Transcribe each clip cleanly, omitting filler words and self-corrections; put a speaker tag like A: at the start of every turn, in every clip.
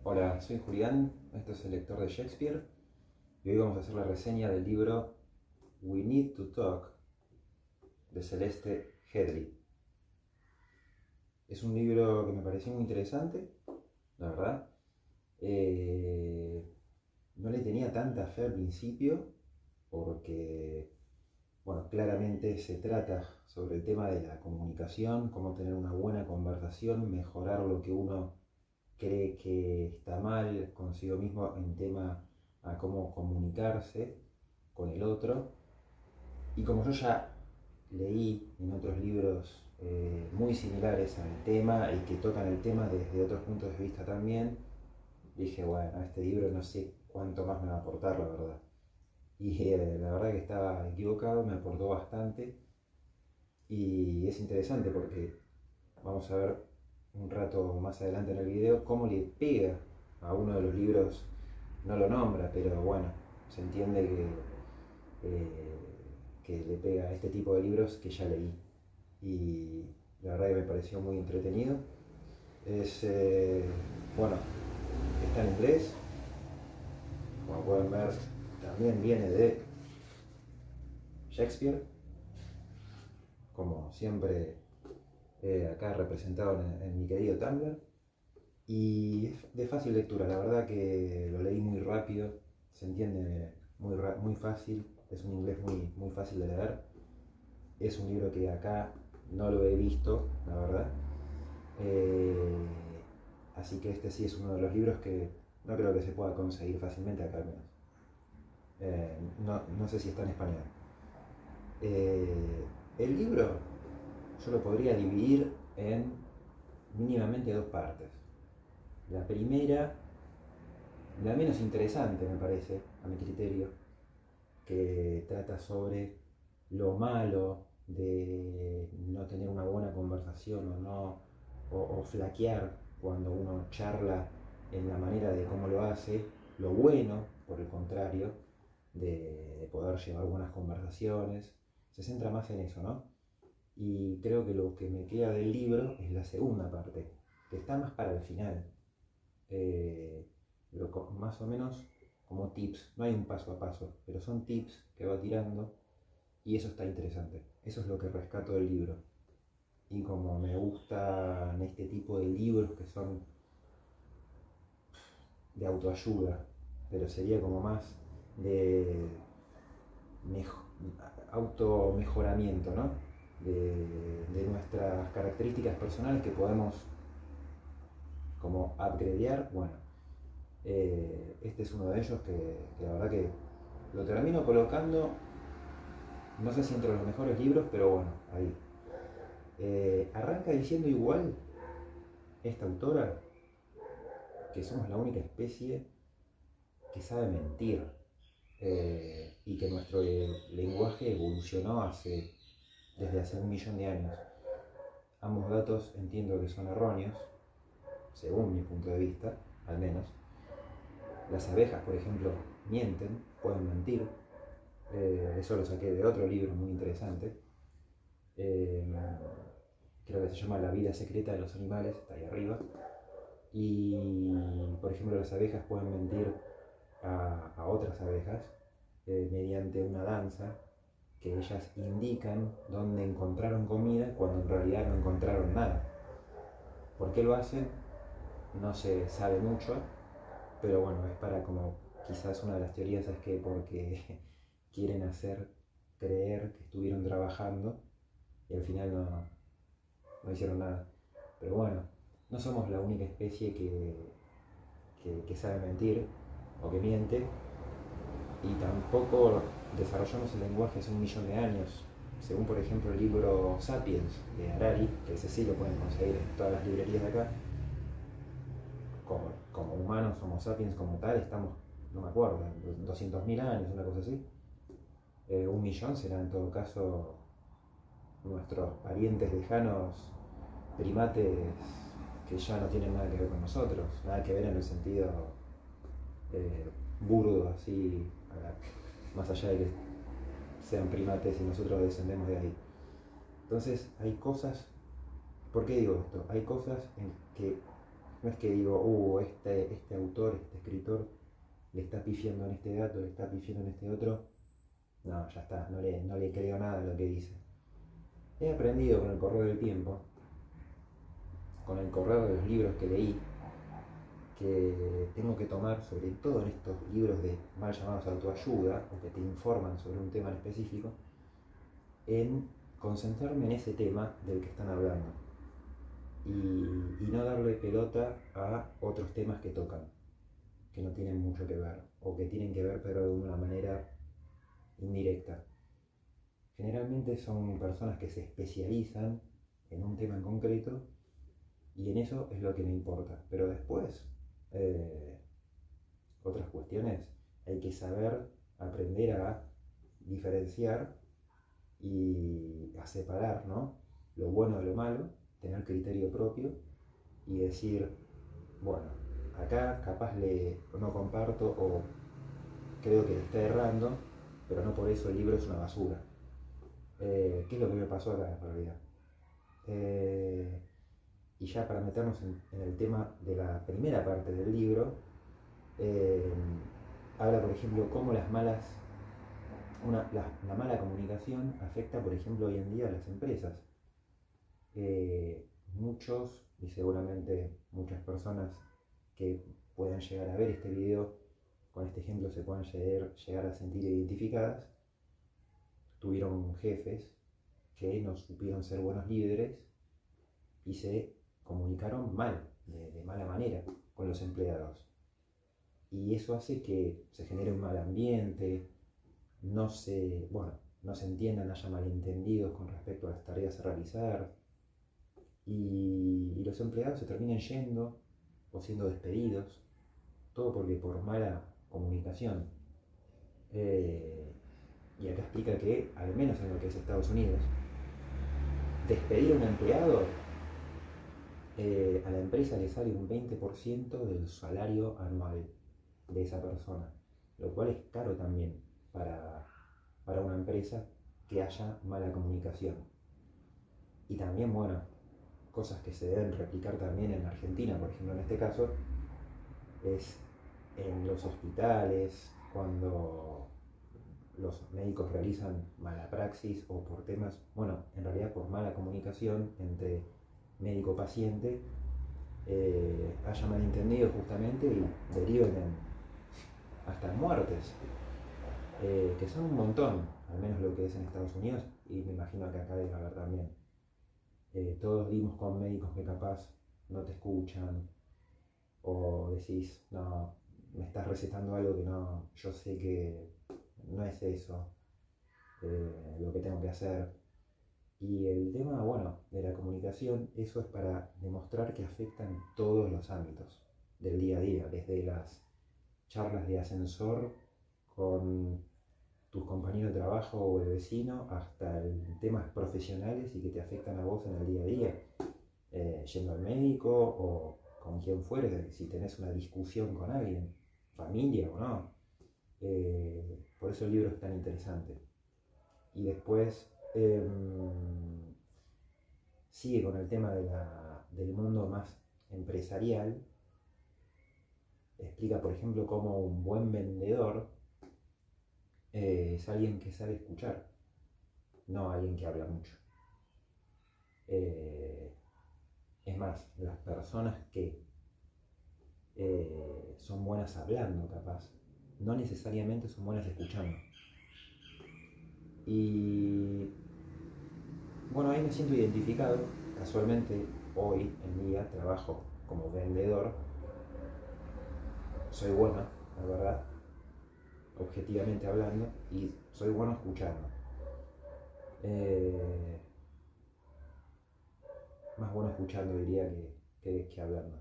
A: Hola, soy Julián, esto es el lector de Shakespeare y hoy vamos a hacer la reseña del libro We Need to Talk de Celeste Headley. Es un libro que me pareció muy interesante, la verdad. No le tenía tanta fe al principio porque, bueno, claramente se trata sobre el tema de la comunicación, cómo tener una buena conversación, mejorar lo que uno cree que está mal consigo mismo en tema a cómo comunicarse con el otro. Y como yo ya leí en otros libros muy similares al tema y que tocan el tema desde otros puntos de vista también, dije, bueno, este libro no sé cuánto más me va a aportar, la verdad. Y la verdad que estaba equivocado, me aportó bastante y es interesante porque vamos a ver un rato más adelante en el video cómo le pega a uno de los libros. No lo nombra, pero bueno, se entiende que le pega a este tipo de libros que ya leí. Y la verdad que me pareció muy entretenido. Es, bueno, está en inglés, como pueden ver, también viene de Shakespeare, como siempre acá representado en mi querido Tumblr. Y es de fácil lectura, la verdad que lo leí muy rápido, se entiende muy fácil, es un inglés muy fácil de leer. Es un libro que acá no lo he visto, la verdad. Eh, Así que este sí es uno de los libros que no creo que se pueda conseguir fácilmente acá al menos. No sé si está en español. El libro yo lo podría dividir en mínimamente dos partes. La primera, la menos interesante me parece, a mi criterio, que trata sobre lo malo de no tener una buena conversación o flaquear cuando uno charla en la manera de cómo lo hace, lo bueno, por el contrario, de poder llevar buenas conversaciones, se centra más en eso, ¿no? Y creo que lo que me queda del libro es la segunda parte, que está más para el final. Eh, Más o menos como tips, no hay un paso a paso, pero son tips que va tirando y eso está interesante. Eso es lo que rescato del libro. Y como me gustan este tipo de libros que son de autoayuda, pero sería como más de auto mejoramiento, ¿no? De nuestras características personales que podemos como upgradear. Bueno, este es uno de ellos que la verdad que lo termino colocando, no sé si entre los mejores libros, pero bueno, ahí. Arranca diciendo igual esta autora que somos la única especie que sabe mentir y que nuestro lenguaje evolucionó desde hace 1 millón de años. Ambos datos entiendo que son erróneos, según mi punto de vista, al menos. Las abejas, por ejemplo, mienten, pueden mentir. Eso lo saqué de otro libro muy interesante. Eh, Creo que se llama La vida secreta de los animales, está ahí arriba. Y, por ejemplo, las abejas pueden mentir a otras abejas mediante una danza que ellas indican dónde encontraron comida cuando en realidad no encontraron nada. ¿Por qué lo hacen? No se sabe mucho, pero bueno, es para como quizás una de las teorías es que porque quieren hacer creer que estuvieron trabajando y al final no hicieron nada. Pero bueno, no somos la única especie que sabe mentir o que miente y tampoco desarrollamos el lenguaje hace 1 millón de años. Según por ejemplo el libro Sapiens de Harari, que ese sí lo pueden conseguir en todas las librerías de acá, como humanos, Homo sapiens como tal, estamos, no me acuerdo, 200.000 años, una cosa así. 1 millón será en todo caso nuestros parientes lejanos, primates que ya no tienen nada que ver con nosotros, nada que ver en el sentido burdo, así, más allá de que sean primates y nosotros descendemos de ahí. Entonces hay cosas, ¿por qué digo esto? Hay cosas en que No es que digo, este autor, este escritor, le está pifiando en este dato, le está pifiando en este otro. No, ya está, no le creo nada a lo que dice. He aprendido con el correr del tiempo, con el correr de los libros que leí, que tengo que tomar, sobre todo en estos libros de mal llamados autoayuda, o que te informan sobre un tema en específico, en concentrarme en ese tema del que están hablando y no darle pelota a otros temas que tocan, que no tienen mucho que ver, o que tienen que ver pero de una manera indirecta. Generalmente son personas que se especializan en un tema en concreto y en eso es lo que me importa, pero después otras cuestiones hay que saber aprender a diferenciar y a separar, ¿no? Lo bueno de lo malo, tener criterio propio y decir, bueno, acá capaz no comparto o creo que le está errando, pero no por eso el libro es una basura. ¿Qué es lo que me pasó acá en realidad? Y ya para meternos en el tema de la primera parte del libro, eh, habla por ejemplo cómo la mala comunicación afecta por ejemplo hoy en día a las empresas. Muchos, y seguramente muchas personas que puedan llegar a ver este video con este ejemplo se puedan llegar a sentir identificadas, tuvieron jefes que no supieron ser buenos líderes y se comunicaron mal, de mala manera con los empleados. Y eso hace que se genere un mal ambiente, no se entiendan, haya malentendidos con respecto a las tareas a realizar, y los empleados se terminen yendo o siendo despedidos, todo porque por mala comunicación. Y acá explica que, al menos en lo que es Estados Unidos, despedir a un empleado, a la empresa le sale un 20% del salario anual de esa persona, lo cual es caro también para una empresa que haya mala comunicación. Y también, bueno, cosas que se deben replicar también en Argentina, por ejemplo, en este caso, es en los hospitales, cuando los médicos realizan mala praxis o por temas, bueno, en realidad por mala comunicación entre médico-paciente, haya malentendido justamente y deriven hasta muertes, que son un montón, al menos lo que es en Estados Unidos, y me imagino que acá debe haber también. Todos vimos con médicos que capaz no te escuchan, o decís, no, me estás recetando algo que no, yo sé que no es eso lo que tengo que hacer. Y el tema, bueno, de la comunicación, eso es para demostrar que afecta en todos los ámbitos del día a día, desde las charlas de ascensor con tus compañeros de trabajo o el vecino, hasta temas profesionales y que te afectan a vos en el día a día, yendo al médico o con quien fuere, si tenés una discusión con alguien, familia o no. Por eso el libro es tan interesante. Y después sigue con el tema del mundo más empresarial. Explica, por ejemplo, cómo un buen vendedor es alguien que sabe escuchar, no alguien que habla mucho. Es más, las personas que son buenas hablando, capaz, no necesariamente son buenas escuchando. Y bueno, ahí me siento identificado. Casualmente, hoy en día trabajo como vendedor. Soy bueno, la verdad, objetivamente hablando, y soy bueno escuchando. Más bueno escuchando diría que hablando.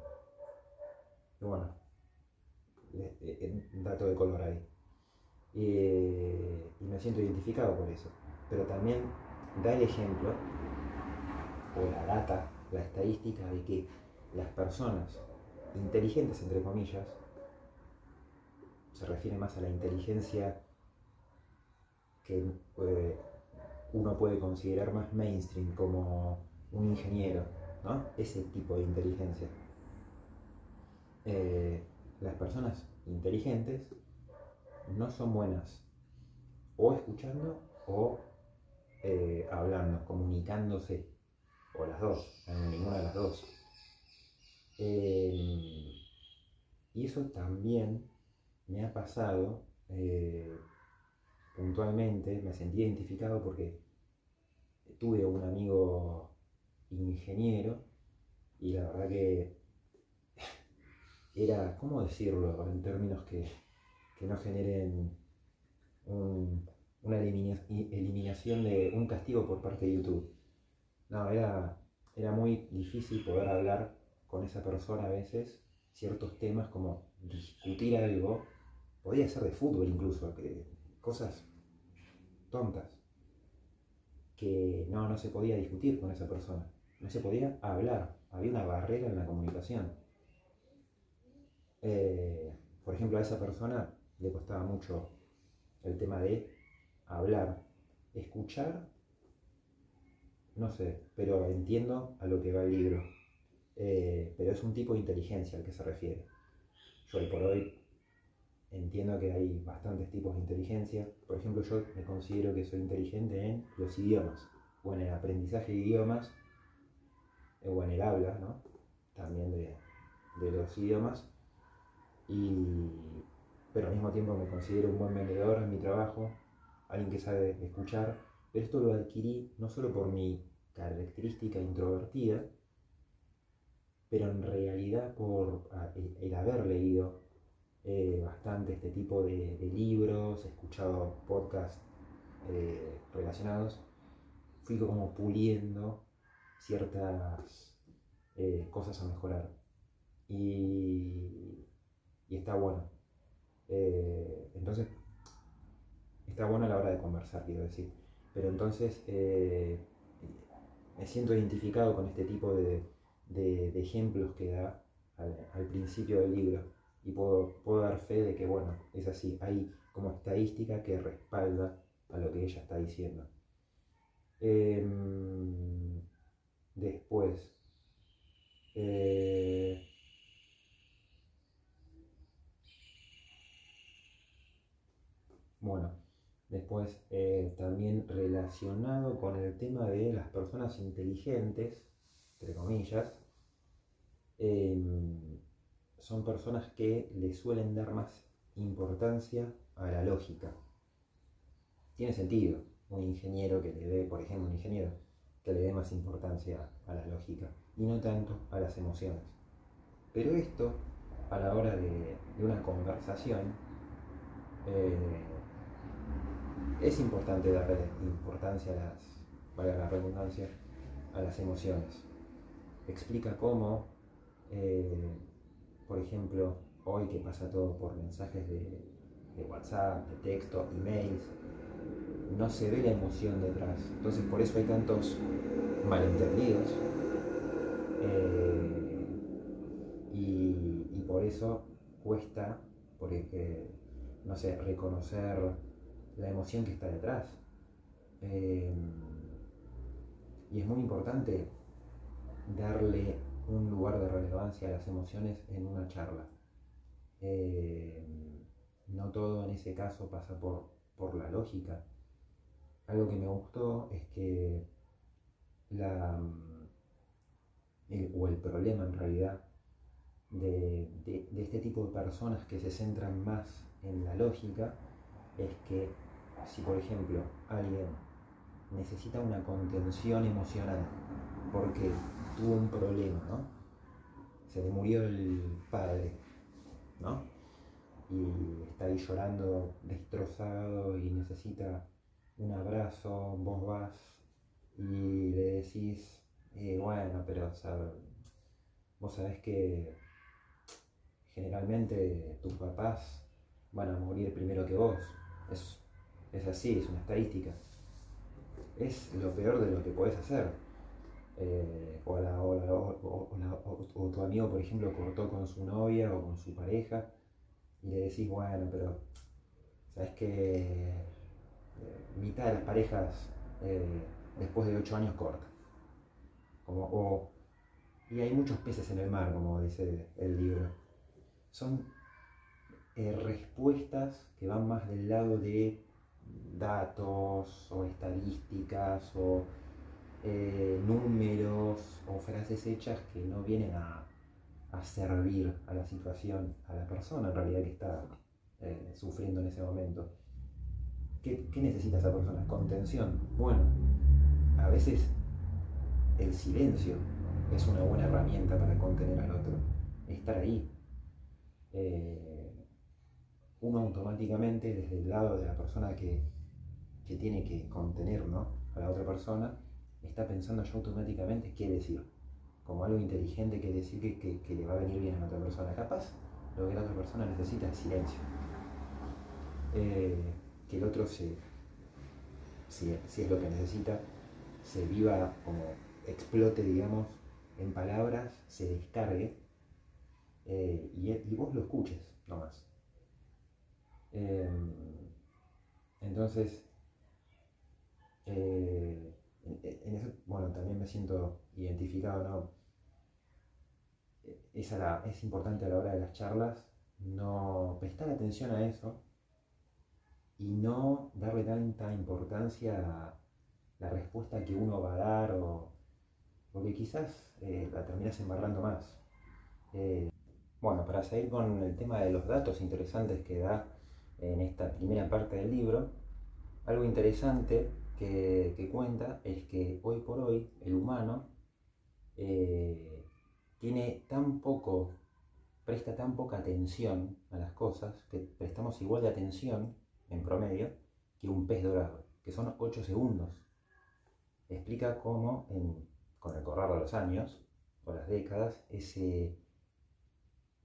A: Y bueno, dato de color ahí. Y me siento identificado por eso. Pero también da el ejemplo, o la data, la estadística de que las personas inteligentes, entre comillas, se refiere más a la inteligencia que uno puede considerar más mainstream, como un ingeniero, ¿no? Ese tipo de inteligencia. eh, las personas inteligentes no son buenas o escuchando o hablando, comunicándose, o las dos, ninguna de las dos. Y eso también me ha pasado puntualmente, me sentí identificado porque tuve un amigo ingeniero y la verdad que era, ¿cómo decirlo? En términos que no generen una eliminación de un castigo por parte de YouTube. No, era muy difícil poder hablar con esa persona a veces ciertos temas como discutir algo, podía ser de fútbol incluso, cosas tontas, que no se podía discutir con esa persona, no se podía hablar, había una barrera en la comunicación. Por ejemplo, a esa persona le costaba mucho el tema de hablar, escuchar, no sé, pero entiendo a lo que va el libro. Pero es un tipo de inteligencia al que se refiere. Yo hoy por hoy entiendo que hay bastantes tipos de inteligencia. Por ejemplo, yo me considero que soy inteligente en los idiomas, o en el aprendizaje de idiomas, o en el habla, ¿no? También de los idiomas. Pero al mismo tiempo me considero un buen vendedor en mi trabajo, alguien que sabe escuchar. Pero esto lo adquirí no solo por mi característica introvertida, pero en realidad por el haber leído bastante este tipo de libros, he escuchado podcasts relacionados, fui como puliendo ciertas cosas a mejorar. Y, y está bueno. Entonces, está bueno a la hora de conversar, quiero decir. Pero entonces me siento identificado con este tipo de ejemplos que da al principio del libro. Y puedo dar fe de que, bueno, es así. Hay como estadística que respalda a lo que ella está diciendo. Después, eh, bueno, después también relacionado con el tema de las personas inteligentes, entre comillas, son personas que le suelen dar más importancia a la lógica. Tiene sentido un ingeniero que le dé, por ejemplo, un ingeniero que le dé más importancia a la lógica y no tanto a las emociones. Pero esto, a la hora de una conversación, eh, es importante darle importancia valga la redundancia, a las emociones. Explica cómo, por ejemplo, hoy que pasa todo por mensajes de WhatsApp, de texto, emails, no se ve la emoción detrás. Entonces por eso hay tantos malentendidos y por eso cuesta, porque, no sé, reconocer la emoción que está detrás. Y es muy importante darle un lugar de relevancia a las emociones en una charla. No todo en ese caso pasa por la lógica. Algo que me gustó es que el problema en realidad de este tipo de personas que se centran más en la lógica es que si por ejemplo alguien necesita una contención emocional porque tuvo un problema, ¿no? Se le murió el padre, ¿no? Y está ahí llorando, destrozado y necesita un abrazo, vos vas y le decís, bueno, pero vos sabés que generalmente tus papás van a morir primero que vos. Es así, es una estadística. Es lo peor de lo que podés hacer. O tu amigo, por ejemplo, cortó con su novia o con su pareja y le decís, bueno, pero sabes que mitad de las parejas después de 8 años cortan. Y hay muchos peces en el mar, como dice el libro. son respuestas que van más del lado de datos o estadísticas o números o frases hechas que no vienen a servir a la situación, a la persona en realidad que está sufriendo en ese momento. ¿Qué necesita esa persona? Contención. Bueno, a veces el silencio es una buena herramienta para contener al otro. Estar ahí. Uno automáticamente desde el lado de la persona que tiene que contener, ¿no?, a la otra persona, está pensando ya automáticamente qué decir, como algo inteligente que decir que le va a venir bien a la otra persona. Capaz lo que la otra persona necesita es silencio. Que el otro si es lo que necesita, se viva como explote, digamos, en palabras, se descargue y vos lo escuches nomás. Entonces, en eso, bueno, también me siento identificado, ¿no? Es importante a la hora de las charlas no prestar atención a eso y no darle tanta importancia a la respuesta que uno va a dar, porque quizás la terminas embarrando más. Bueno, para seguir con el tema de los datos interesantes que da en esta primera parte del libro, algo interesante que cuenta es que hoy por hoy el humano presta tan poca atención a las cosas, que prestamos igual de atención en promedio que un pez dorado, que son 8 segundos. Explica cómo con el correr de los años o las décadas, ese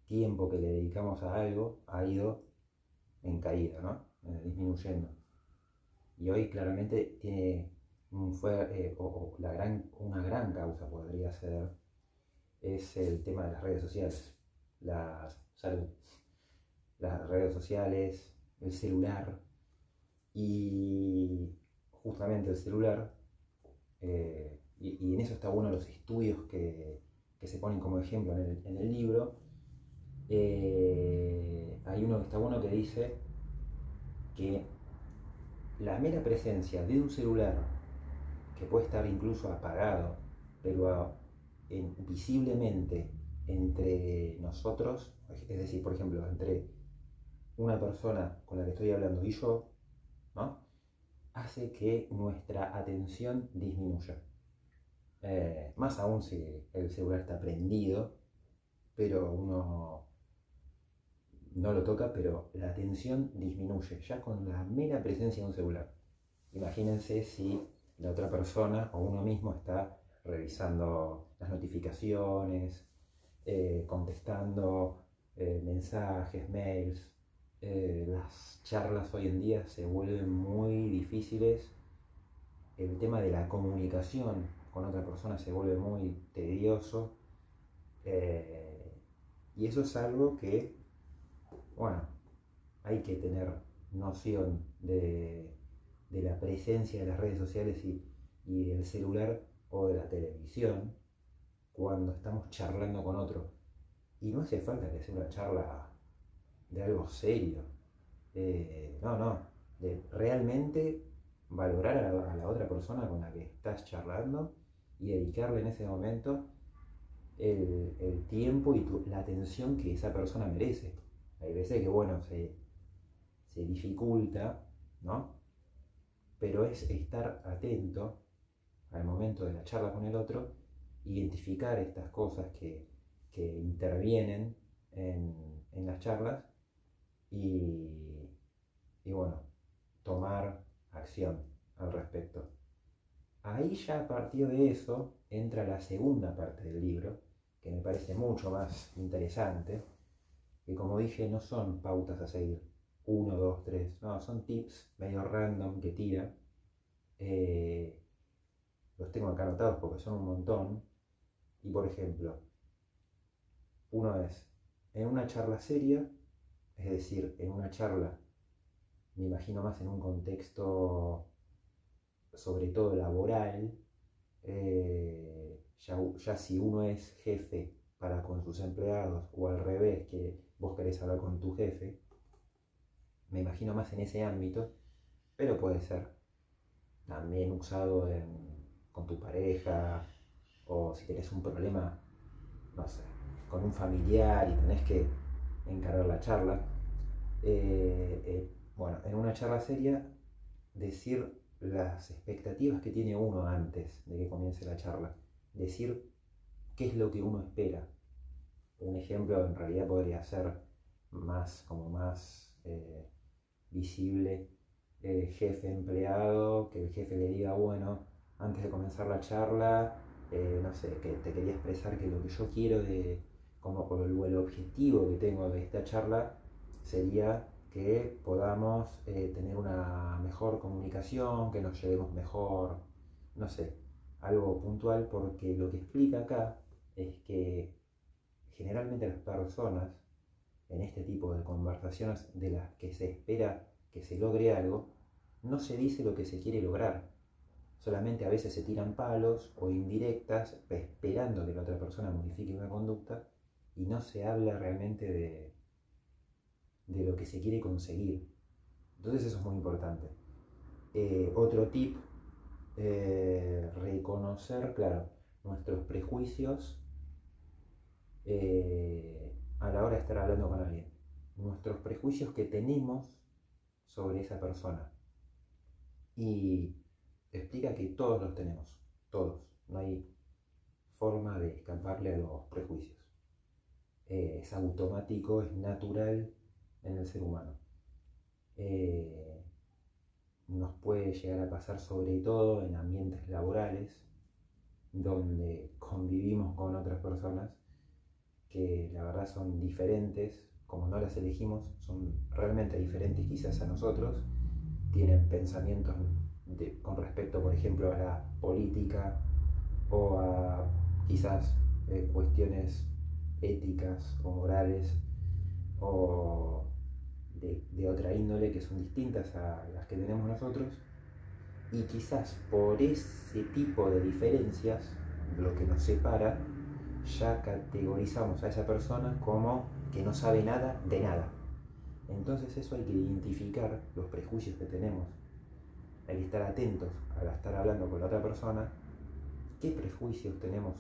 A: tiempo que le dedicamos a algo ha ido en caída, ¿no? Disminuyendo. Y hoy claramente tiene una gran causa podría ser es el tema de las redes sociales, las redes sociales, el celular, y justamente el celular, y en eso está bueno los estudios que se ponen como ejemplo en el libro. Hay uno que está bueno que dice que la mera presencia de un celular, que puede estar incluso apagado, pero visiblemente entre nosotros, es decir, por ejemplo, entre una persona con la que estoy hablando y yo, ¿no?, hace que nuestra atención disminuya. Más aún si el celular está prendido, pero uno no lo toca, pero la atención disminuye ya con la mera presencia de un celular. Imagínense si la otra persona o uno mismo está revisando las notificaciones, contestando mensajes, mails. Las charlas hoy en día se vuelven muy difíciles. El tema de la comunicación con otra persona se vuelve muy tedioso. Y eso es algo que, bueno, hay que tener noción de la presencia de las redes sociales y del celular o de la televisión cuando estamos charlando con otro. Y no hace falta que sea una charla de algo serio. No, de realmente valorar a la otra persona con la que estás charlando y dedicarle en ese momento el tiempo y la atención que esa persona merece. Hay veces que, bueno, se dificulta, ¿no? Pero es estar atento al momento de la charla con el otro, identificar estas cosas que intervienen en las charlas y bueno, tomar acción al respecto. Ahí ya a partir de eso entra la segunda parte del libro, que me parece mucho más interesante, que como dije no son pautas a seguir, 1, 2, 3, no, son tips medio random que tira. Los tengo acá anotados porque son un montón. Y por ejemplo, uno es, en una charla seria, es decir, en una charla, me imagino más en un contexto sobre todo laboral, ya si uno es jefe para con sus empleados o al revés, que vos querés hablar con tu jefe, me imagino más en ese ámbito, pero puede ser también usado con tu pareja, o si tenés un problema, no sé, con un familiar y tenés que encarar la charla. Bueno, en una charla seria, decir las expectativas que tiene uno antes de que comience la charla, decir qué es lo que uno espera. Un ejemplo en realidad podría ser más visible, jefe empleado, que el jefe le diga, bueno, antes de comenzar la charla, no sé, que te quería expresar que lo que yo quiero como el objetivo que tengo de esta charla sería que podamos tener una mejor comunicación, que nos llevemos mejor, no sé, algo puntual, porque lo que explica acá es que generalmente las personas en este tipo de conversaciones de las que se espera que se logre algo, no se dice lo que se quiere lograr. Solamente a veces se tiran palos o indirectas esperando que la otra persona modifique una conducta y no se habla realmente de lo que se quiere conseguir. Entonces eso es muy importante. Otro tip, reconocer, claro, nuestros prejuicios a la hora de estar hablando con alguien. Nuestros prejuicios que tenemos sobre esa persona. Y explica que todos los tenemos, todos. No hay forma de escaparle a los prejuicios. Es automático, es natural en el ser humano. Nos puede llegar a pasar sobre todo en ambientes laborales donde convivimos con otras personas que la verdad son diferentes, como no las elegimos, son realmente diferentes quizás a nosotros, tienen pensamientos con respecto, por ejemplo, a la política o a quizás cuestiones éticas o morales o de otra índole que son distintas a las que tenemos nosotros, y quizás por ese tipo de diferencias, lo que nos separa, ya categorizamos a esa persona como que no sabe nada de nada. Entonces eso hay que identificar los prejuicios que tenemos, hay que estar atentos al estar hablando con la otra persona, qué prejuicios tenemos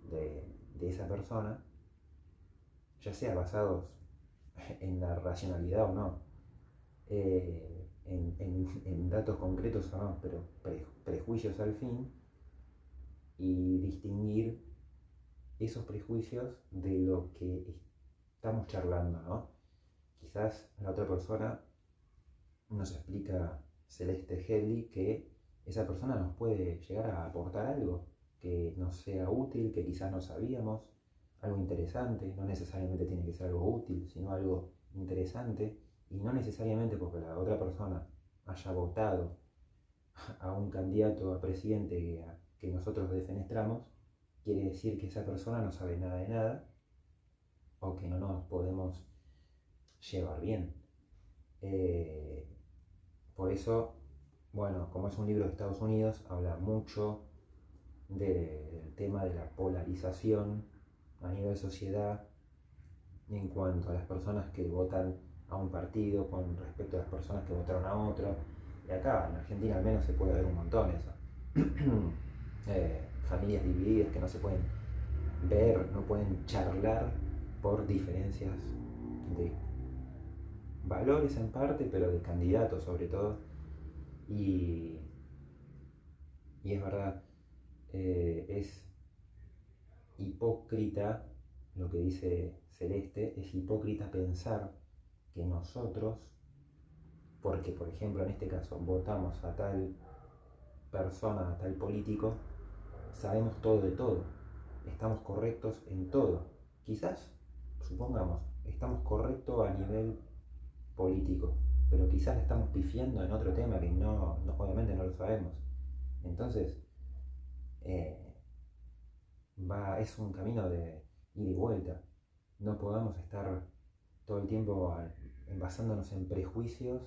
A: de esa persona, ya sea basados en la racionalidad o no, en datos concretos o no, pero prejuicios al fin, y distinguir esos prejuicios de lo que estamos charlando, ¿no? Quizás la otra persona nos explica Celeste Headley que esa persona nos puede llegar a aportar algo que nos sea útil, que quizás no sabíamos, algo interesante, no necesariamente tiene que ser algo útil, sino algo interesante, y no necesariamente porque la otra persona haya votado a un candidato a presidente que nosotros defenestramos, quiere decir que esa persona no sabe nada de nada o que no nos podemos llevar bien. Por eso, bueno, como es un libro de Estados Unidos, habla mucho del tema de la polarización a nivel sociedad en cuanto a las personas que votan a un partido con respecto a las personas que votaron a otro. Y acá en Argentina al menos se puede ver un montón eso. Familias divididas que no se pueden ver, no pueden charlar por diferencias de valores en parte, pero de candidatos sobre todo. Y es verdad, es hipócrita lo que dice Celeste, es hipócrita pensar que nosotros, porque por ejemplo en este caso votamos a tal persona, a tal político, sabemos todo de todo, estamos correctos en todo. Quizás, supongamos, estamos correctos a nivel político, pero quizás estamos pifiando en otro tema que obviamente no lo sabemos. Entonces, es un camino de ida y vuelta. No podemos estar todo el tiempo basándonos en prejuicios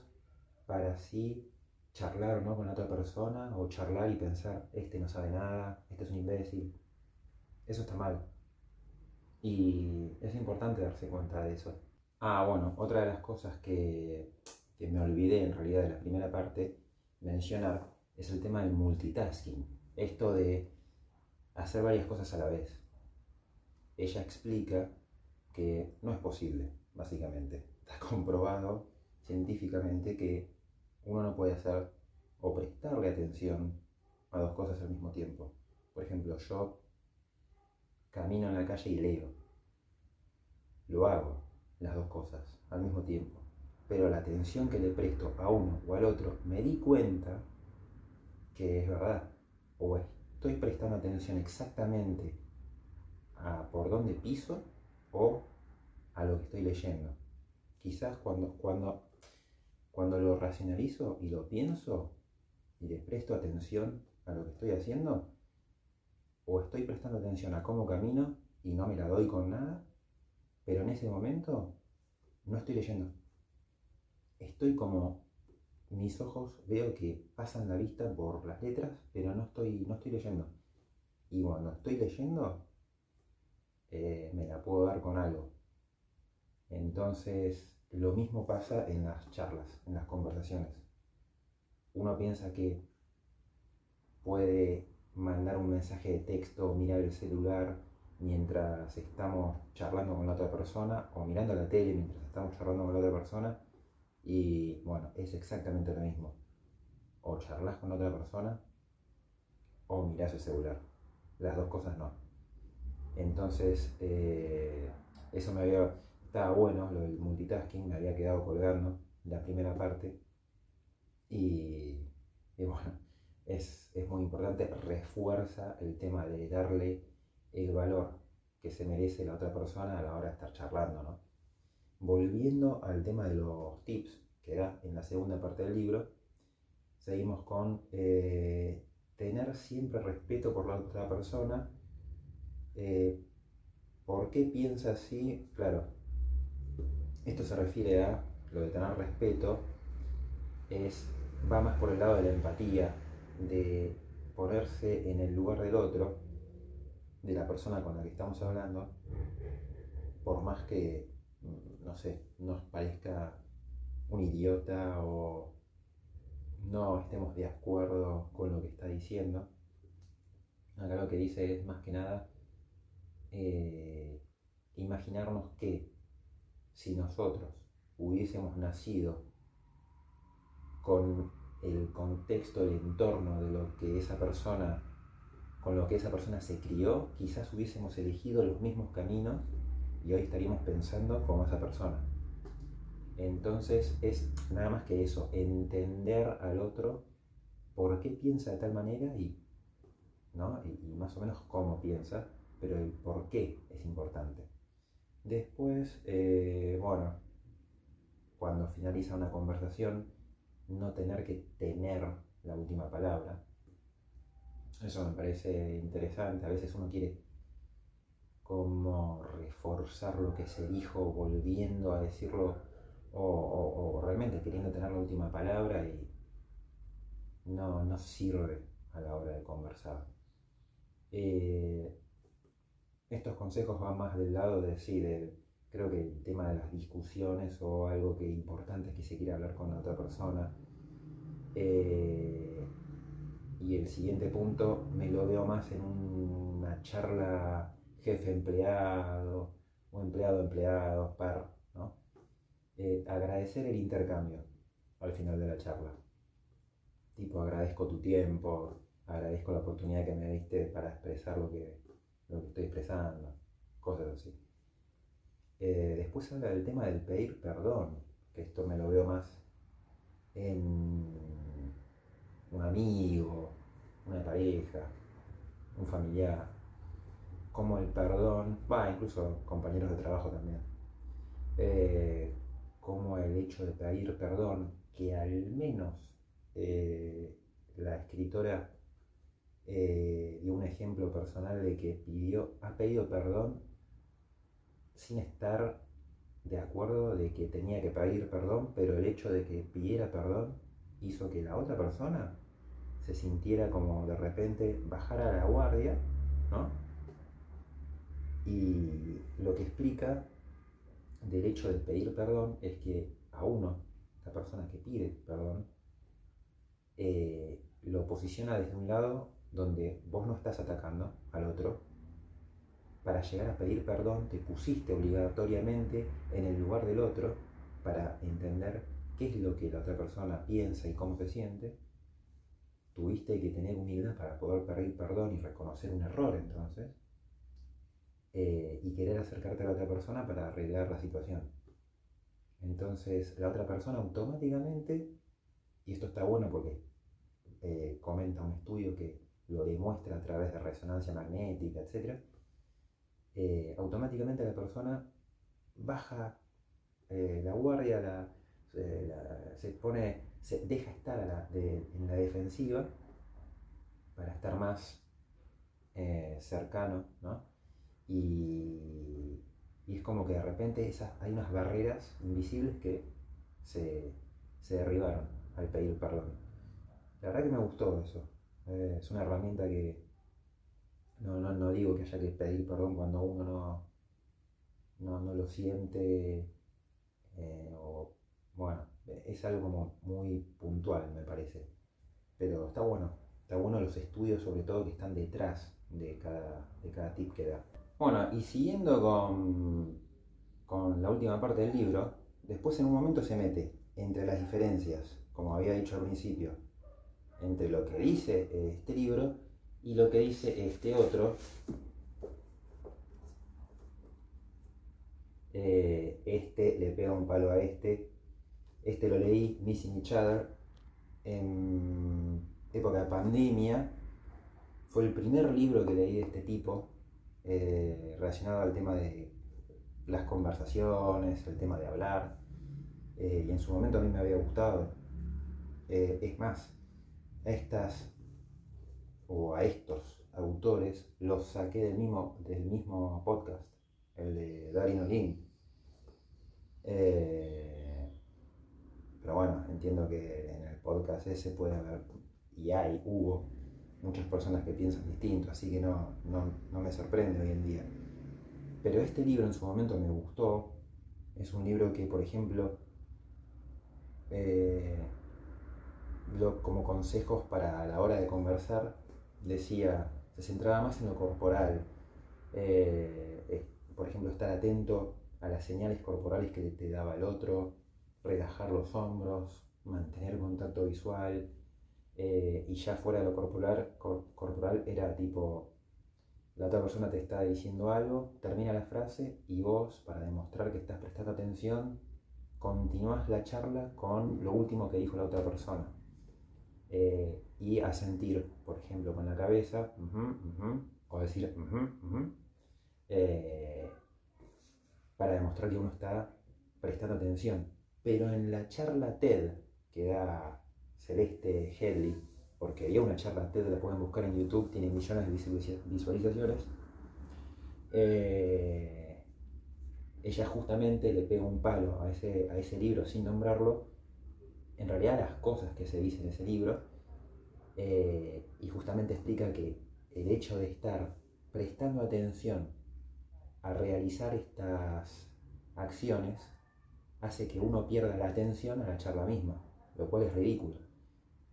A: para así charlar, ¿no?, con otra persona, o charlar y pensar, este no sabe nada, este es un imbécil. Eso está mal. Y es importante darse cuenta de eso. Bueno, otra de las cosas que me olvidé en realidad de la primera parte mencionar es el tema del multitasking. Esto de hacer varias cosas a la vez. Ella explica que no es posible, básicamente. Está comprobado científicamente que uno no puede hacer o prestarle atención a dos cosas al mismo tiempo. Por ejemplo, yo camino en la calle y leo. Lo hago, las dos cosas, al mismo tiempo. Pero la atención que le presto a uno o al otro, me di cuenta que es verdad. O estoy prestando atención exactamente a por dónde piso o a lo que estoy leyendo. Quizás cuando lo racionalizo y lo pienso y le presto atención a lo que estoy haciendo, o estoy prestando atención a cómo camino y no me la doy con nada, pero en ese momento no estoy leyendo. Estoy como, mis ojos veo que pasan la vista por las letras, pero no estoy leyendo. Y cuando estoy leyendo, me la puedo dar con algo. Entonces, lo mismo pasa en las charlas, en las conversaciones. Uno piensa que puede mandar un mensaje de texto, mirar el celular mientras estamos charlando con la otra persona, o mirando la tele mientras estamos charlando con la otra persona, y bueno, es exactamente lo mismo. O charlas con otra persona, o mirás el celular. Las dos cosas no. Entonces, eso estaba bueno, lo del multitasking, me había quedado colgando la primera parte, y bueno, es muy importante, refuerza el tema de darle el valor que se merece la otra persona a la hora de estar charlando, ¿no? Volviendo al tema de los tips, que da en la segunda parte del libro, seguimos con tener siempre respeto por la otra persona. ¿Por qué piensa así? Claro, esto se refiere a lo de tener respeto, va más por el lado de la empatía, de ponerse en el lugar del otro, de la persona con la que estamos hablando, por más que, no sé, nos parezca un idiota o no estemos de acuerdo con lo que está diciendo. Acá lo que dice es más que nada imaginarnos que si nosotros hubiésemos nacido con el contexto, el entorno de lo que esa persona, con lo que esa persona se crió, quizás hubiésemos elegido los mismos caminos y hoy estaríamos pensando como esa persona. Entonces es nada más que eso, entender al otro por qué piensa de tal manera ¿no? y más o menos cómo piensa, pero el por qué es importante. Después, bueno, cuando finaliza una conversación, no tener que tener la última palabra. Eso me parece interesante. A veces uno quiere como reforzar lo que se dijo volviendo a decirlo o realmente queriendo tener la última palabra y no sirve a la hora de conversar. Estos consejos van más del lado de sí, creo que el tema de las discusiones o algo que importante es que se quiere hablar con la otra persona. Y el siguiente punto me lo veo más en una charla jefe-empleado o empleado-empleado, par, ¿no? Agradecer el intercambio al final de la charla. Tipo, agradezco tu tiempo, agradezco la oportunidad que me diste para expresar lo que estoy expresando, cosas así. Después habla del tema del pedir perdón, que esto me lo veo más en un amigo, una pareja, un familiar, como el perdón, incluso compañeros de trabajo también, como el hecho de pedir perdón, que al menos la escritora dio un ejemplo personal de que ha pedido perdón sin estar de acuerdo de que tenía que pedir perdón, pero el hecho de que pidiera perdón hizo que la otra persona se sintiera como de repente bajara la guardia, ¿no? Y lo que explica del hecho de pedir perdón es que a uno, la persona que pide perdón, lo posiciona desde un lado donde vos no estás atacando al otro. Para llegar a pedir perdón te pusiste obligatoriamente en el lugar del otro para entender qué es lo que la otra persona piensa y cómo se siente. Tuviste que tener humildad para poder pedir perdón y reconocer un error entonces, y querer acercarte a la otra persona para arreglar la situación. Entonces la otra persona automáticamente, y esto está bueno porque comenta un estudio que lo demuestra a través de resonancia magnética, etc., automáticamente la persona baja la guardia, se deja estar en la defensiva para estar más cercano, ¿no? Y es como que de repente hay unas barreras invisibles que se derribaron al pedir perdón. La verdad que me gustó eso. Es una herramienta que no digo que haya que pedir perdón cuando uno no lo siente, o bueno, es algo como muy puntual, me parece. Pero está bueno los estudios sobre todo que están detrás de cada tip que da. Bueno, y siguiendo con la última parte del libro, después en un momento se mete entre las diferencias, como había dicho al principio, entre lo que dice este libro y lo que dice este otro. Este le pega un palo a este. Este lo leí, Missing Each Other, en época de pandemia. Fue el primer libro que leí de este tipo, relacionado al tema de las conversaciones, el tema de hablar. Y en su momento a mí me había gustado. Es más, a estos autores los saqué del mismo podcast, el de Darin Olin. Pero bueno, entiendo que en el podcast ese puede haber, hubo muchas personas que piensan distinto, así que no me sorprende hoy en día. Pero este libro en su momento me gustó. Es un libro que, por ejemplo, como consejos para la hora de conversar, se centraba más en lo corporal. Por ejemplo, estar atento a las señales corporales que te daba el otro, relajar los hombros, mantener contacto visual, y ya fuera de lo corporal era tipo, la otra persona te está diciendo algo, termina la frase y vos, para demostrar que estás prestando atención, continúas la charla con lo último que dijo la otra persona. Y asentir, por ejemplo, con la cabeza, o decir, para demostrar que uno está prestando atención. Pero en la charla TED que da Celeste Headlee, porque había una charla TED, la pueden buscar en YouTube, tiene millones de visualizaciones, ella justamente le pega un palo a ese libro sin nombrarlo, en realidad las cosas que se dicen en ese libro, y justamente explica que el hecho de estar prestando atención a realizar estas acciones hace que uno pierda la atención a la charla misma, lo cual es ridículo.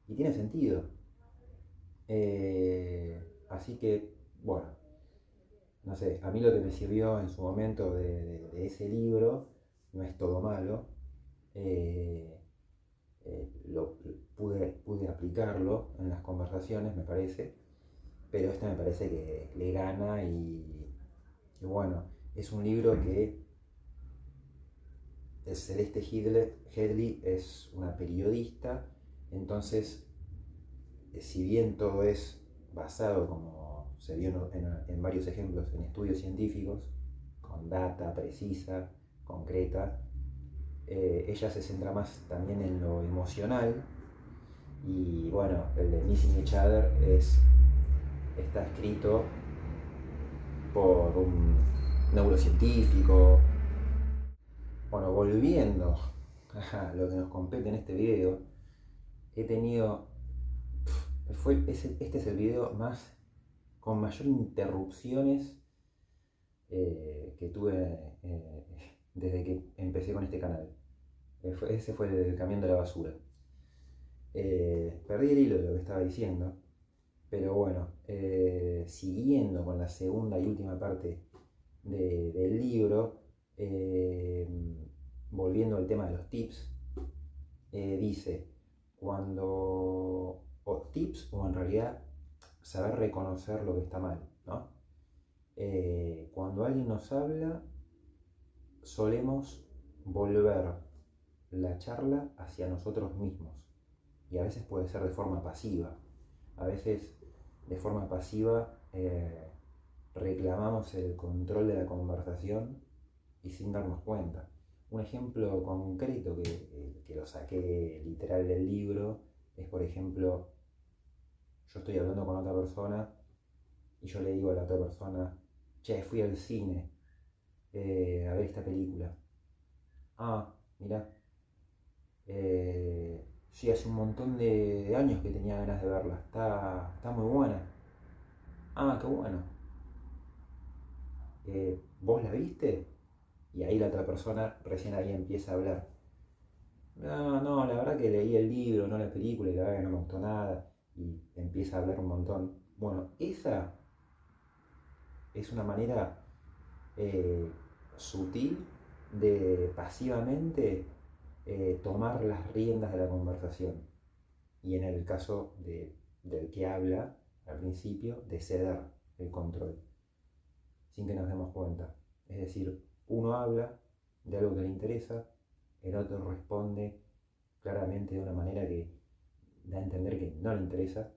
A: Y tiene sentido. Así que, bueno, no sé, a mí lo que me sirvió en su momento de ese libro no es todo malo. Pude aplicarlo en las conversaciones, me parece, pero este me parece que le gana y bueno, es un libro que Celeste Headlee es una periodista, entonces, si bien todo es basado, como se vio en varios ejemplos, en estudios científicos, con data precisa, concreta, ella se centra más también en lo emocional. Y bueno, el de Missing Each Other está escrito por un neurocientífico. Bueno, volviendo a lo que nos compete en este video, este es el video con mayor interrupciones que tuve desde que empecé con este canal. Ese fue el camión de la basura. Perdí el hilo de lo que estaba diciendo, pero bueno, siguiendo con la segunda y última parte del libro, volviendo al tema de los tips, dice, tips o en realidad saber reconocer lo que está mal, ¿no? Cuando alguien nos habla, solemos volver la charla hacia nosotros mismos y a veces puede ser de forma pasiva. A veces de forma pasiva reclamamos el control de la conversación y sin darnos cuenta. Un ejemplo concreto que lo saqué literal del libro es, por ejemplo, yo estoy hablando con otra persona y yo le digo a la otra persona, che, fui al cine a ver esta película. Ah, mirá, sí, hace un montón de años que tenía ganas de verla, está muy buena. Ah, qué bueno. ¿Vos la viste? Y ahí la otra persona recién ahí empieza a hablar. No, no, la verdad que leí el libro, no la película, y la verdad que no me gustó nada. Y empieza a hablar un montón. Bueno, esa es una manera eh, sutil de pasivamente tomar las riendas de la conversación. Y en el caso del que habla, al principio, de ceder el control, sin que nos demos cuenta. Es decir, uno habla de algo que le interesa, el otro responde claramente de una manera que da a entender que no le interesa,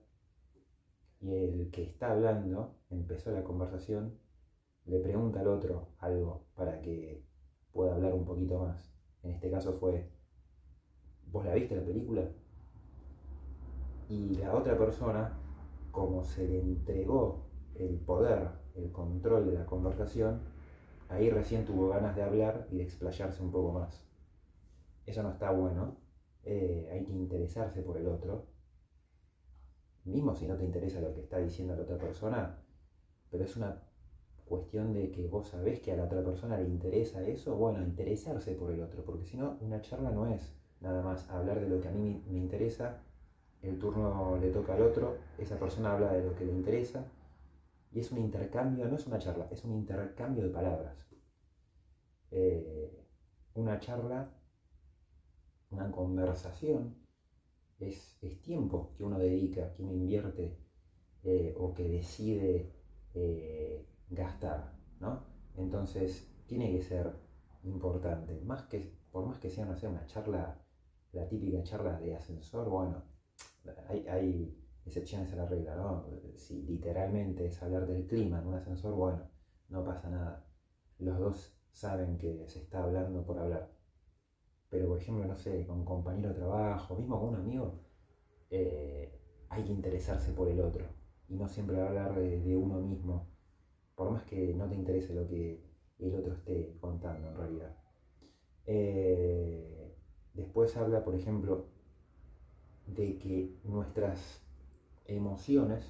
A: y el que está hablando, empezó la conversación, le pregunta al otro algo para que pueda hablar un poquito más. En este caso fue, ¿vos la viste la película? Y la otra persona, como se le entregó el poder, el control de la conversación, ahí recién tuvo ganas de hablar y de explayarse un poco más. Eso no está bueno. Hay que interesarse por el otro, mismo si no te interesa lo que está diciendo la otra persona, pero es una cuestión de que vos sabés que a la otra persona le interesa eso, bueno, interesarse por el otro, porque si no, una charla no es nada más hablar de lo que a mí me interesa, el turno le toca al otro, esa persona habla de lo que le interesa, y es un intercambio, no es una charla, es un intercambio de palabras. Una charla, una conversación, es tiempo que uno dedica, que uno invierte o que decide gastar, ¿no? Entonces tiene que ser importante, por más que sea, no sé, una charla, la típica charla de ascensor, bueno, hay excepciones a la regla, ¿no? Si literalmente es hablar del clima en un ascensor, bueno, no pasa nada. Los dos saben que se está hablando por hablar. Pero por ejemplo, no sé, con un compañero de trabajo, mismo con un amigo, hay que interesarse por el otro y no siempre hablar de uno mismo, por más que no te interese lo que el otro esté contando en realidad. Después habla, por ejemplo, de que nuestras emociones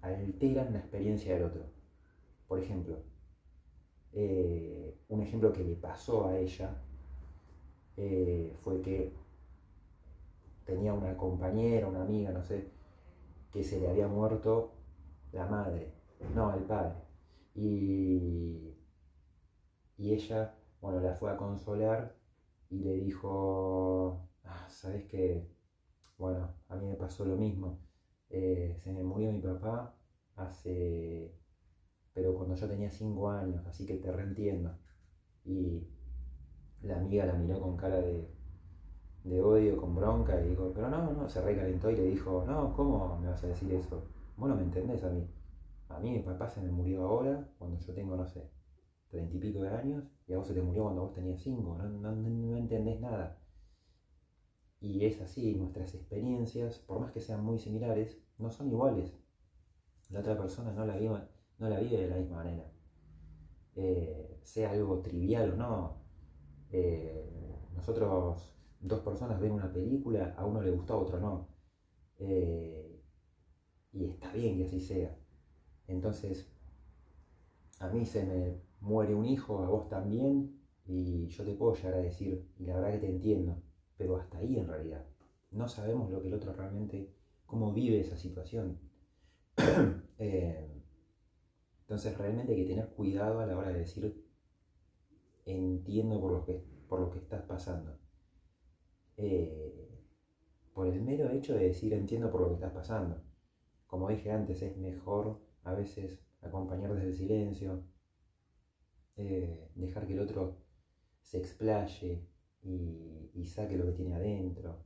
A: alteran la experiencia del otro. Por ejemplo, un ejemplo que le pasó a ella fue que tenía una compañera, una amiga, no sé, que se le había muerto la madre, no, el padre. Y, y ella, bueno, la fue a consolar y le dijo, ah, ¿sabes qué? Bueno, a mí me pasó lo mismo. Se me murió mi papá pero cuando yo tenía 5 años, así que te reentiendo. Y la amiga la miró con cara de odio, con bronca, y dijo, pero no, no, se recalentó y le dijo, no, ¿cómo me vas a decir eso? Vos no me entendés a mí. A mí mi papá se me murió ahora, cuando yo tengo, no sé, 30 y pico de años, y a vos se te murió cuando vos tenías 5, no entendés nada. Y es así, nuestras experiencias, por más que sean muy similares, no son iguales. La otra persona no la vive de la misma manera. Sea algo trivial o no. Nosotros, dos personas ven una película, a uno le gusta, a otro no. Y está bien que así sea. Entonces, a mí se me muere un hijo, a vos también, Y yo te puedo llegar a decir, y la verdad que te entiendo, pero hasta ahí en realidad. No sabemos lo que el otro realmente, cómo vive esa situación. Eh, entonces realmente hay que tener cuidado a la hora de decir, entiendo por lo que estás pasando. Por el mero hecho de decir entiendo por lo que estás pasando. Como dije antes, es mejor a veces acompañar desde el silencio, dejar que el otro se explaye y saque lo que tiene adentro.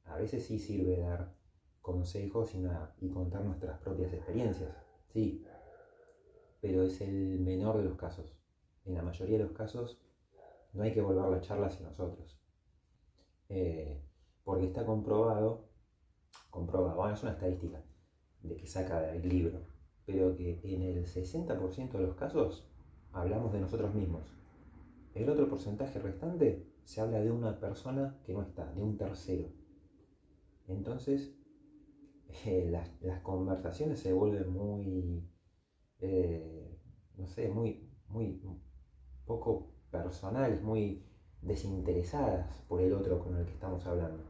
A: A veces sí sirve dar consejos y contar nuestras propias experiencias, sí, pero es el menor de los casos. En la mayoría de los casos no hay que volver la charla hacia nosotros. Porque está comprobado, bueno, es una estadística de que saca el libro, pero que en el 60% de los casos hablamos de nosotros mismos. El otro porcentaje restante se habla de una persona que no está, de un tercero. Entonces, las conversaciones se vuelven muy, no sé, muy poco personales, muy desinteresadas por el otro con el que estamos hablando.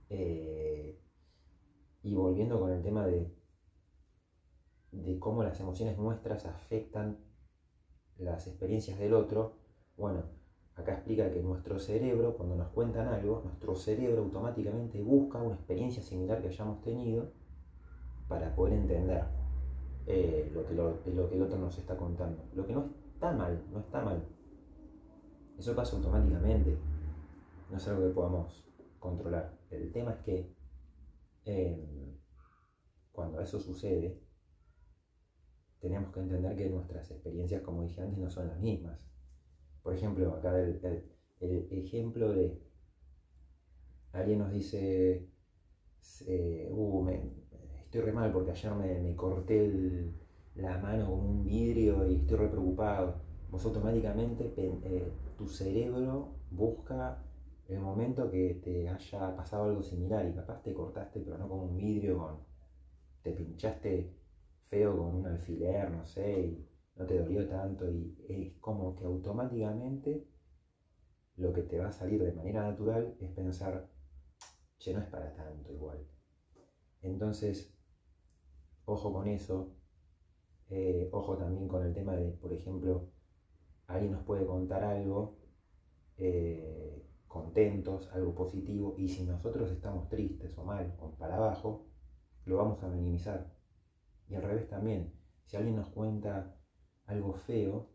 A: Y volviendo con el tema de cómo las emociones nuestras afectan las experiencias del otro, bueno, acá explica que nuestro cerebro, cuando nos cuentan algo, nuestro cerebro automáticamente busca una experiencia similar que hayamos tenido para poder entender lo que el otro nos está contando. Lo que no está mal, no está mal. Eso pasa automáticamente, no es algo que podamos controlar. El tema es que cuando eso sucede, tenemos que entender que nuestras experiencias, como dije antes, no son las mismas. Por ejemplo, acá el ejemplo de alguien nos dice, estoy re mal porque ayer me corté la mano con un vidrio y estoy re preocupado. Vos automáticamente, tu cerebro busca el momento que te haya pasado algo similar y capaz te cortaste, pero no con un vidrio, te pinchaste feo con un alfiler, no sé, y no te dolió tanto y es como que automáticamente lo que te va a salir de manera natural es pensar, che, no es para tanto igual. Entonces, ojo con eso, ojo también con el tema de, por ejemplo, alguien nos puede contar algo, contentos, algo positivo, y si nosotros estamos tristes o mal o para abajo, lo vamos a minimizar. Y al revés también, si alguien nos cuenta algo feo,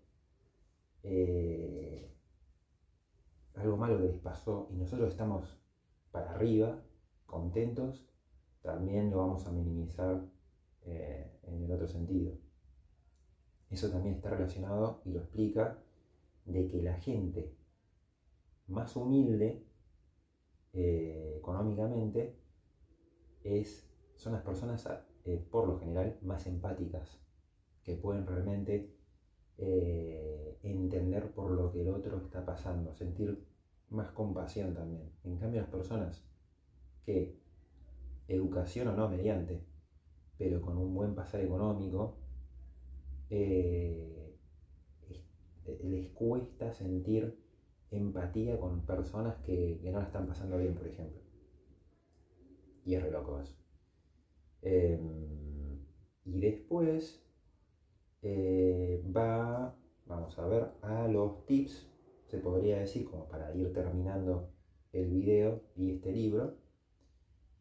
A: algo malo que les pasó y nosotros estamos para arriba, contentos, también lo vamos a minimizar en el otro sentido. Eso también está relacionado y lo explica de que la gente más humilde económicamente son las personas por lo general más empáticas, que pueden realmente entender por lo que el otro está pasando, sentir más compasión también. En cambio, las personas que, educación o no mediante, pero con un buen pasar económico, les cuesta sentir empatía con personas que no la están pasando bien, por ejemplo. Y es re loco eso. Y después vamos a ver, a los tips, se podría decir, como para ir terminando el video y este libro,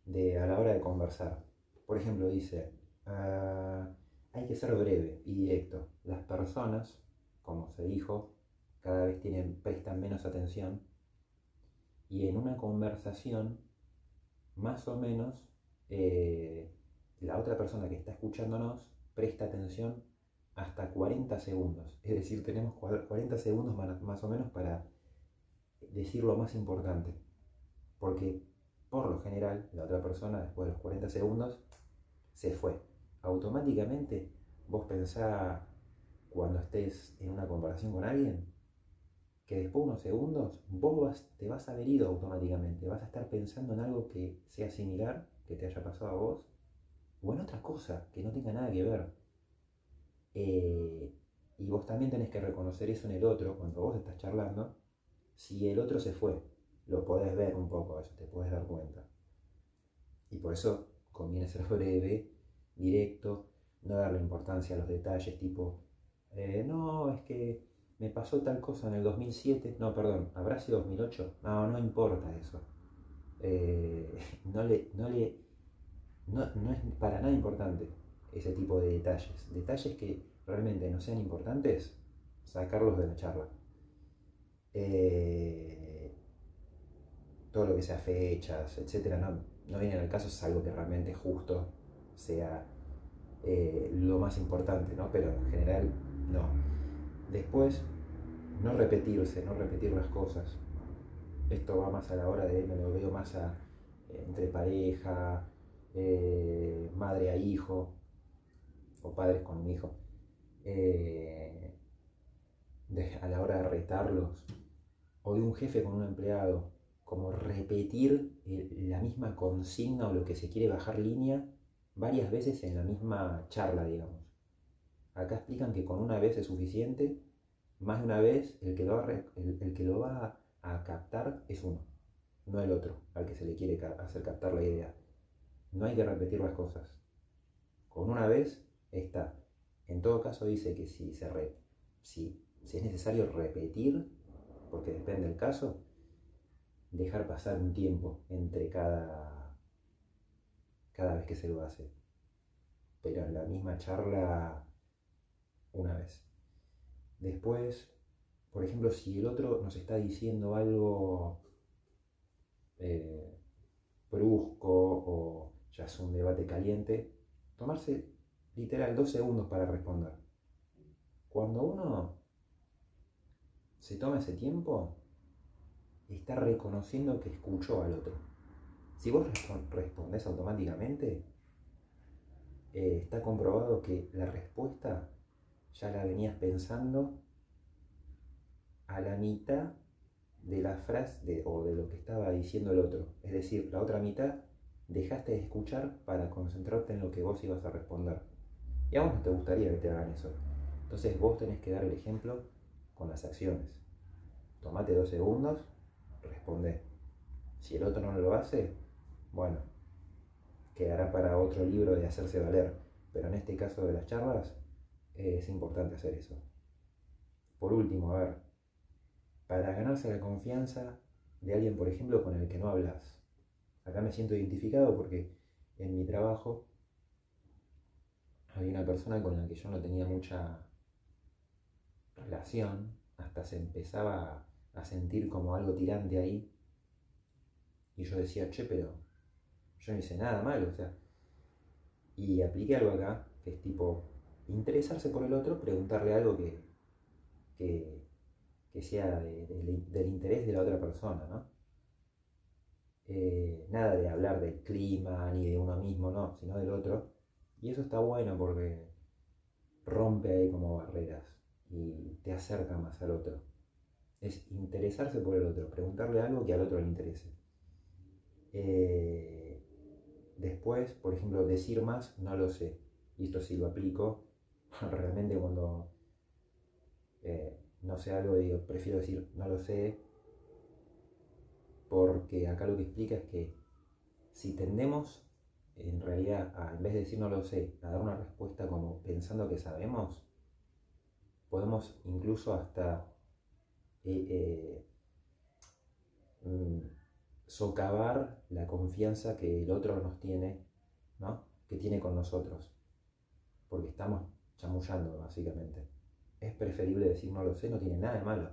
A: a la hora de conversar. Por ejemplo, dice, hay que ser breve y directo. Las personas, como se dijo, cada vez prestan menos atención y en una conversación, más o menos, la otra persona que está escuchándonos presta atención hasta 40 segundos. Es decir, tenemos 40 segundos más o menos para decir lo más importante. Porque por lo general, la otra persona después de los 40 segundos se fue. Automáticamente vos pensás cuando estés en una conversación con alguien que después de unos segundos te vas a haber ido automáticamente. Vas a estar pensando en algo que sea similar, que te haya pasado a vos, o en otra cosa que no tenga nada que ver. Y vos también tenés que reconocer eso en el otro cuando vos estás charlando. Si el otro se fue, lo podés ver un poco, eso te podés dar cuenta. Y por eso conviene ser breve, directo, no darle importancia a los detalles tipo, no, es que me pasó tal cosa en el 2007, no, perdón, ¿habrá sido 2008? No, no importa eso. Eh, no, no es para nada importante ese tipo de detalles. Detalles que realmente no sean importantes, sacarlos de la charla. Eh, Todo lo que sea fechas, etcétera, no viene al caso, salvo que realmente justo sea lo más importante, ¿no? Pero en general no. Después, no repetirse, no repetir las cosas. Esto va más a la hora de, me lo veo más entre pareja, madre a hijo, o padres con un hijo. Eh, a la hora de retarlos, o de un jefe con un empleado, como repetir la misma consigna o lo que se quiere bajar línea varias veces en la misma charla, digamos. Acá explican que con una vez es suficiente, más de una vez el que lo va a captar es uno, no el otro, al que se le quiere hacer captar la idea. No hay que repetir las cosas. Con una vez está. En todo caso dice que si es necesario repetir, porque depende del caso, dejar pasar un tiempo entre cada vez que se lo hace. Pero en la misma charla, una vez. Después, por ejemplo, si el otro nos está diciendo algo eh, brusco o ya es un debate caliente, tomarse literal 2 segundos para responder. Cuando uno se toma ese tiempo, está reconociendo que escuchó al otro. Si vos respondés automáticamente, está comprobado que la respuesta ya la venías pensando a la mitad de la frase o de lo que estaba diciendo el otro. Es decir, la otra mitad dejaste de escuchar para concentrarte en lo que vos ibas a responder. Y a vos no te gustaría que te hagan eso. Entonces vos tenés que dar el ejemplo con las acciones. Tomate 2 segundos, responde. Si el otro no lo hace, bueno, quedará para otro libro de hacerse valer. Pero en este caso de las charlas, es importante hacer eso. Por último, a ver, para ganarse la confianza de alguien, por ejemplo, con el que no hablas. Acá me siento identificado porque en mi trabajo había una persona con la que yo no tenía mucha relación, hasta se empezaba a sentir como algo tirante ahí. Y yo decía, che, pero yo no hice nada malo, o sea. Y apliqué algo acá, que es tipo, interesarse por el otro, preguntarle algo que, que sea del interés de la otra persona, ¿no? Nada de hablar del clima ni de uno mismo, no, sino del otro. Y eso está bueno porque rompe ahí como barreras y te acerca más al otro. Es interesarse por el otro, preguntarle algo que al otro le interese. Después, por ejemplo, decir más, no lo sé. Y esto sí lo aplico. Realmente cuando no sé algo, digo, prefiero decir no lo sé, porque acá lo que explica es que si tendemos en realidad en vez de decir no lo sé, a dar una respuesta como pensando que sabemos, podemos incluso hasta eh, socavar la confianza que el otro nos tiene, ¿no? Que tiene con nosotros, porque estamos chamullando básicamente. Es preferible decir no lo sé, no tiene nada de malo.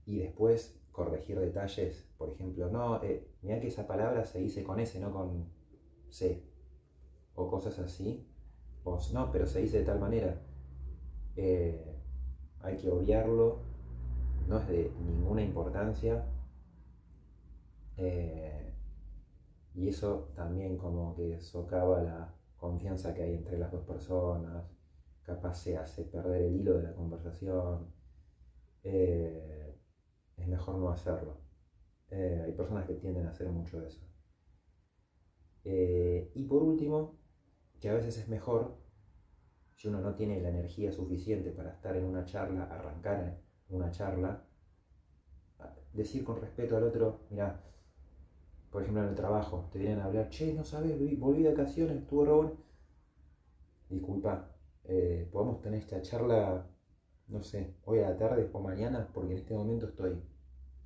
A: Y después corregir detalles, por ejemplo, no, mira que esa palabra se dice con S, no con C, o cosas así, o no, pero se dice de tal manera, hay que obviarlo, no es de ninguna importancia, y eso también como que socava la confianza que hay entre las dos personas, capaz se hace perder el hilo de la conversación, es mejor no hacerlo. Hay personas que tienden a hacer mucho eso. Y por último, que a veces es mejor, si uno no tiene la energía suficiente para estar en una charla, arrancar en una charla, decir con respeto al otro, mira, por ejemplo en el trabajo, te vienen a hablar, che, no sabes, volví de vacaciones, estuvo Raúl. Disculpa, podemos tener esta charla, no sé, hoy a la tarde o mañana, porque en este momento estoy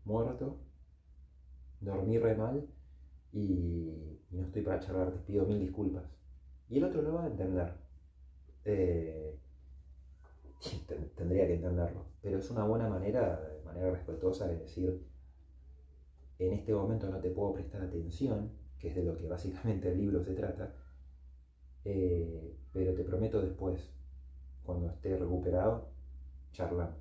A: muerto, dormí re mal y no estoy para charlar, te pido mil disculpas. Y el otro lo va a entender. Eh, Tendría que entenderlo, pero es una buena manera, de manera respetuosa, de decir, en este momento no te puedo prestar atención, que es de lo que básicamente el libro se trata, pero te prometo después, cuando esté recuperado, charlamos.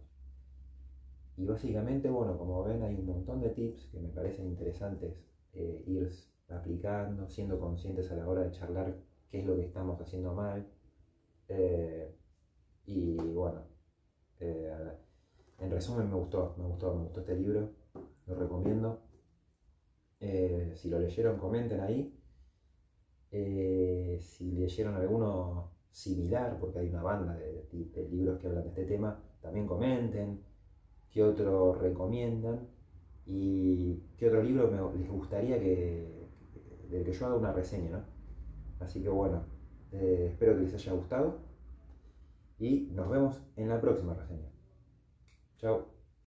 A: Y básicamente, bueno, como ven, hay un montón de tips que me parecen interesantes ir aplicando, siendo conscientes a la hora de charlar qué es lo que estamos haciendo mal. Y bueno, en resumen me gustó este libro, lo recomiendo. Si lo leyeron, comenten ahí. Si leyeron alguno similar, porque hay una banda de libros que hablan de este tema, también comenten. ¿Qué otro recomiendan? ¿Y qué otro libro les gustaría del que yo haga una reseña, ¿no? Así que bueno, espero que les haya gustado y nos vemos en la próxima reseña. Chao.